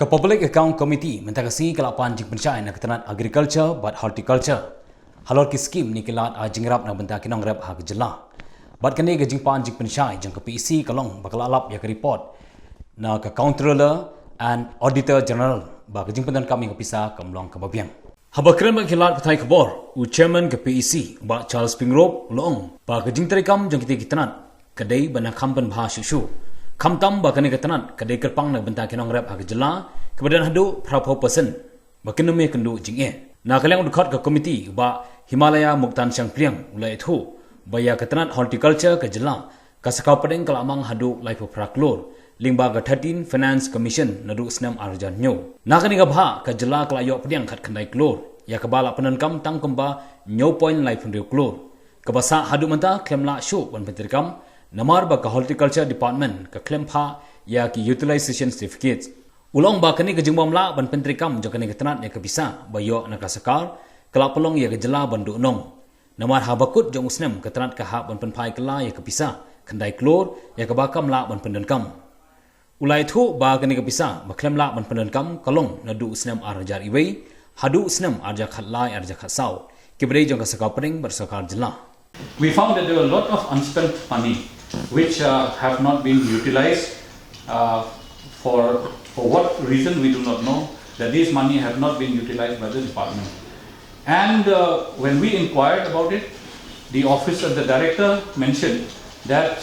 Ke Public Account Committee mentakasi kelapan jing pencai nak ketenat agriculture but horticulture. Halor ki skim ni kelat jingrap nak bentak kinong rep hak jelah. Bat kene ke jing pan jing pencai jang ke PEC kalong bakal alap ya ke report na ke Comptroller and Auditor General ba ke jing pentan kami ke pisah ke mlong ke babiang. Habakren ba kelat ketai kebor u chairman ke PEC ba Charles Pingrop long ba ke jing terikam jang kita ketenat kedai bana kampan bahasyu. Kamtam ba kene ketenat kedai kerpang nak bentak kinong rep hak jelah kemudian hadu prapo person ba kenome kendu jing na kaleng udkhot ke komiti ba Himalaya Muktan Siang Priang ulai thu ba ya ketenat horticulture ke jelah ka sakau pedeng kalamang hadu lai praklor lingba ga 13 Finance Commission nadu snam arjan nyo na kani ga bha ka jelah kalayo pedeng khat khandai klor ya ka bala penankam tang kemba nyo point lai phun klor ka basa hadu manta klemla show ban pentrikam namar ba ka horticulture department ka klempa ya ki utilization certificates ulong ba kani ke jingbom la ban pentrikam jo kani ketenat ya ke bisa ba yo na ka sakar kala pelong ya ke jelah ban du nong namar habakut jong usnem ketenat ka ha ban penpai kala ya ke bisa khandai klor ya ke bakam la ban pendankam ulai thu ba kani ke bisa ba klem la ban pendankam kalong na du usnem arjar iwei hadu usnem arja khatlai arja khasau kibre jong ka sakau pring bar sakar jelah. We found that there were a lot of unspent money which have not been utilized for what reason we do not know, that these money have not been utilized by the department. And when we inquired about it, the office of the director mentioned that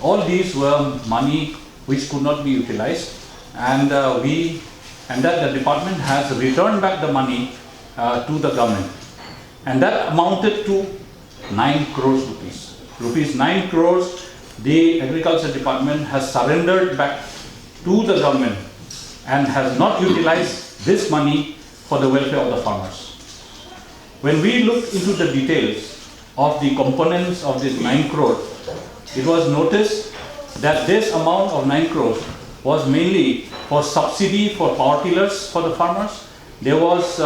all these were money which could not be utilized, and that the department has returned back the money to the government, and that amounted to 9 crores rupees. Rupees 9 crores the agriculture department has surrendered back to the government and has not utilized this money for the welfare of the farmers. When we looked into the details of the components of this 9 crores, it was noticed that this amount of 9 crores was mainly for subsidy for power tillers for the farmers. There was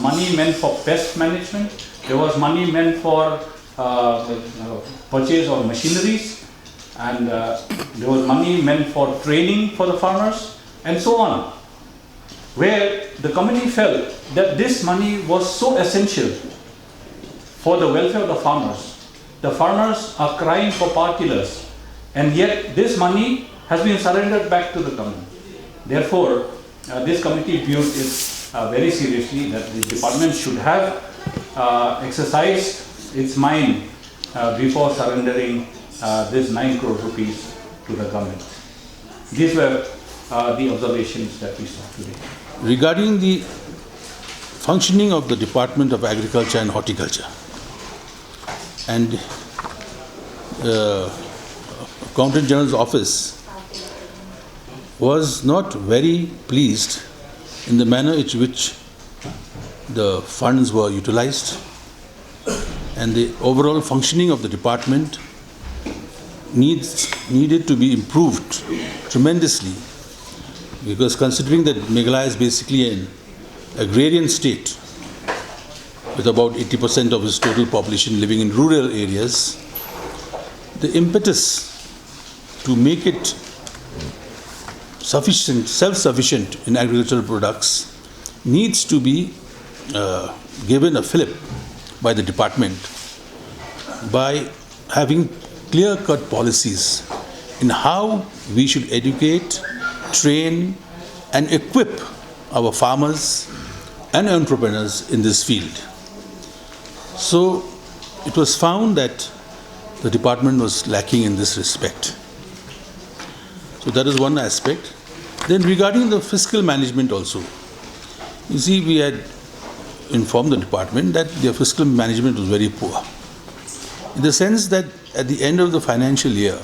money meant for pest management. There was money meant for purchase of machineries, and there was money meant for training for the farmers, and so on, where the committee felt that this money was so essential for the welfare of the farmers. The farmers are crying for power tillers, and yet this money has been surrendered back to the government. Therefore, this committee viewed it very seriously, that the department should have exercised its mind before surrendering this 9 crore rupees to the government. These were the observations that we saw today. Regarding the functioning of the Department of Agriculture and Horticulture, and Accountant General's office was not very pleased in the manner in which the funds were utilized, and the overall functioning of the department needed to be improved tremendously, because considering that Meghalaya is basically an agrarian state with about 80% of its total population living in rural areas, the impetus to make it self-sufficient in agricultural products needs to be given a fillip by the department by having clear-cut policies in how we should educate, train, and equip our farmers and entrepreneurs in this field. So it was found that the department was lacking in this respect. So that is one aspect. Then regarding the fiscal management also, you see, we had informed the department that their fiscal management was very poor, in the sense that at the end of the financial year,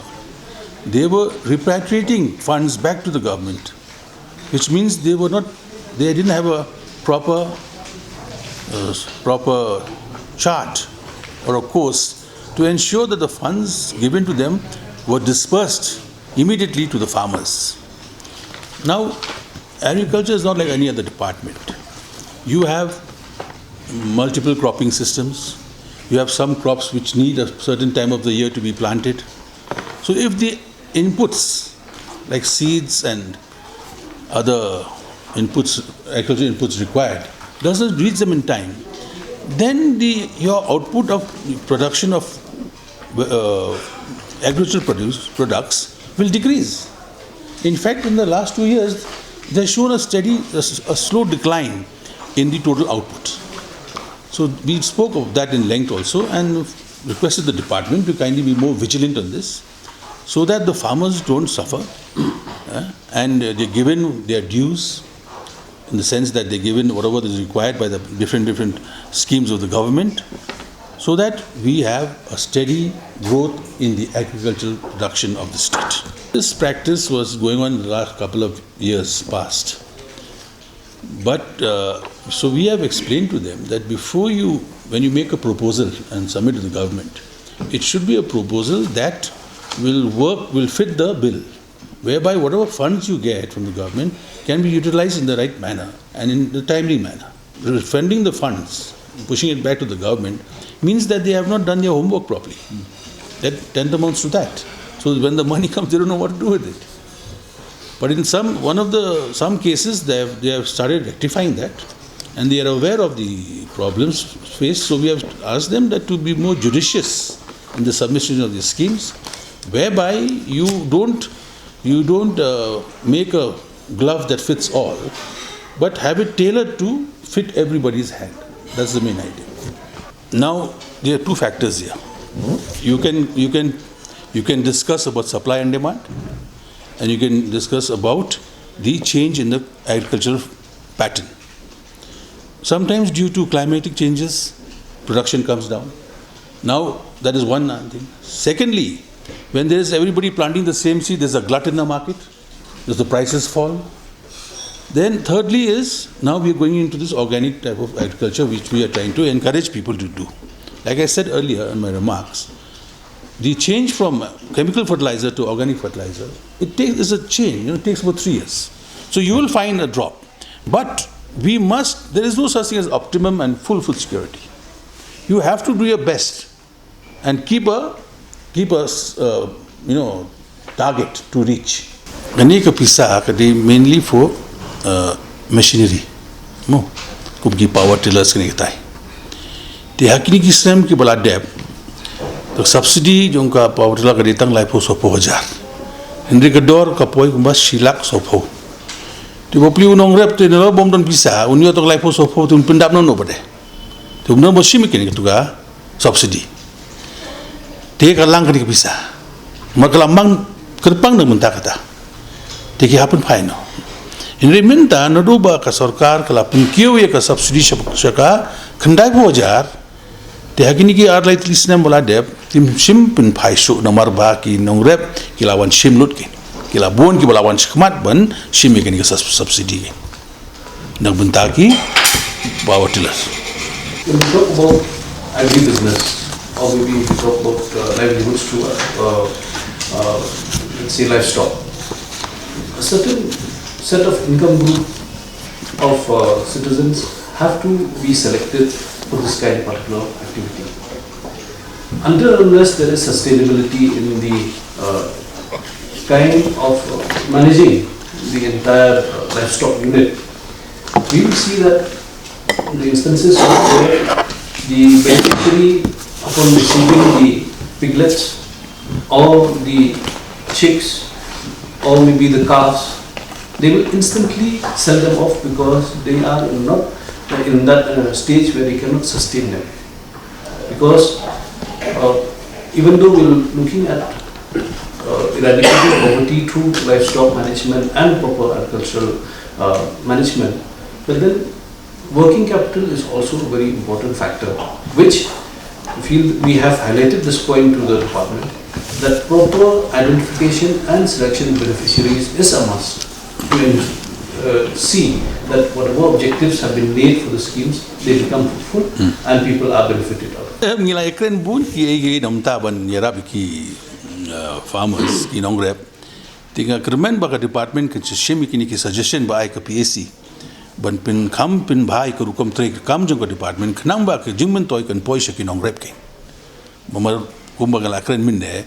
they were repatriating funds back to the government, which means they didn't have a proper chart or a course to ensure that the funds given to them were dispersed immediately to the farmers. Now, agriculture is not like any other department. You have multiple cropping systems. You have some crops which need a certain time of the year to be planted. So if the inputs like seeds and other inputs, agricultural inputs required, doesn't reach them in time, then your output of production of agricultural products will decrease. In fact, in the last 2 years, they've shown a slow decline in the total output. So we spoke of that in length also and requested the department to kindly be more vigilant on this so that the farmers don't suffer and they're given their dues in the sense that they're given whatever is required by the different schemes of the government so that we have a steady growth in the agricultural production of the state. This practice was going on in the last couple of years past. But so we have explained to them that when you make a proposal and submit to the government, it should be a proposal that will fit the bill, whereby whatever funds you get from the government can be utilized in the right manner and in the timely manner. Refunding the funds, pushing it back to the government, means that they have not done their homework properly. That tantamounts to that. So when the money comes, they don't know what to do with it. But in some cases, they have started rectifying that, and they are aware of the problems faced. So we have asked them that to be more judicious in the submission of these schemes, whereby you don't make a glove that fits all, but have it tailored to fit everybody's hand. That's the main idea. Now there are two factors here. You can discuss about supply and demand, and you can discuss about the change in the agricultural pattern. Sometimes due to climatic changes, production comes down. Now that is one thing. Secondly, when there is everybody planting the same seed, there's a glut in the market, the prices fall. Then thirdly is, now we are going into this organic type of agriculture which we are trying to encourage people to do. Like I said earlier in my remarks, the change from chemical fertilizer to organic fertilizer, is a change, it takes about 3 years. So you will find a drop. But there is no such thing as optimum and full security. You have to do your best and keep a target to reach. Gani ka pisa mainly for machinery. Kumki power tillers kani kitai. Ti hakini ki system ki bala deb. तो subsidy जो उनका पावरटिला का देता है LIFO 100,000 Hindi का door का पोई कुम्बा 6 लाख 100,000 तो वो प्ली उन्होंने तो नलो बम डन पिसा उन्हीं तो लाइफो 100,000 तो उन पिंडाप ना बड़े तो उन्होंने बसी में किन्हीं तो का सब्सिडी ते का लांग करी पिसा मकला मंग करपंग न मुंता कता ते की हापन फाइनो हिंदी मिंता नडुबा का सरकार कला पुंकियो ये का subsidy Shaka Khandai 1,000 Te hakini ki ar lai tlisnem bola deb tim sim pun phaisu nomor ba ki nongrep ki lawan sim lut ki labon ki lawan skmat ban sim ki subsidy ki nak benta ki power tillers. When we talk about agribusiness or maybe we talk about livelihoods to let's say livestock, a certain set of income group of citizens have to be selected for this kind of particular activity. Until unless there is sustainability in the kind of managing the entire livestock unit, we will see that the instances where the beneficiary, upon receiving the piglets or the chicks or maybe the calves, they will instantly sell them off because they are not in that stage where they cannot sustain them. Because even though we are looking at eradicating poverty through livestock management and proper agricultural management, but then working capital is also a very important factor, which we have highlighted this point to the department, that proper identification and selection of beneficiaries is a must to see that whatever objectives have been laid for the schemes, they become fruitful and people are benefited out of it. Ngila ekren bun ki namta ban yerab ki farmers ki nongrep tinga kermen ba ka department ke shemi ki ni suggestion ba ai ka PAC ban pin kham pin bhai ka rukom tre kam jong ka department khnam ba ke jingmen toy kan poisa ki nongrep ke mamar kumba ngala ekren min ne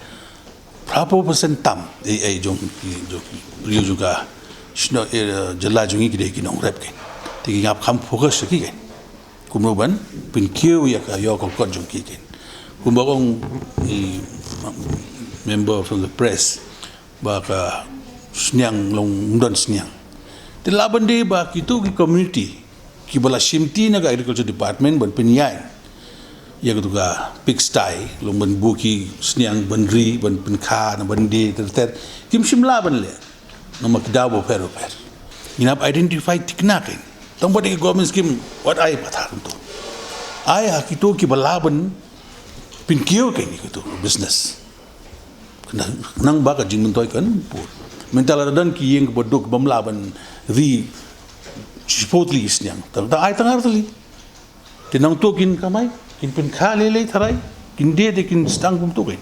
prapo percent tam ai jong ki jo juga jala jungi kide ki nong rep ken ti ngap kham focus ki ken kumno ban pin kiu ya ka yo ko kon jung ki ken kumbagong member from the press ba ka snyang long don snyang ti laban de ba ki tu ki community ki bala shimti na ka agriculture department ban pinyai ya ka tu ka pigsty long ban buki snyang ban ri ban pin kha na ban de ter kim shimla ban le no makdabo pero inap identify tikna ken tong body government scheme what I patha tu ai ha ki tu ki bala ban pin kiyo ken ki tu business nang ba ka jing toy kan pu mental dan ki yeng bodok bamla ban ri supposedly isnyang ta ai tangar tali tinang to kin kamai kin pin kha le tharai kin de kin stang kum to ken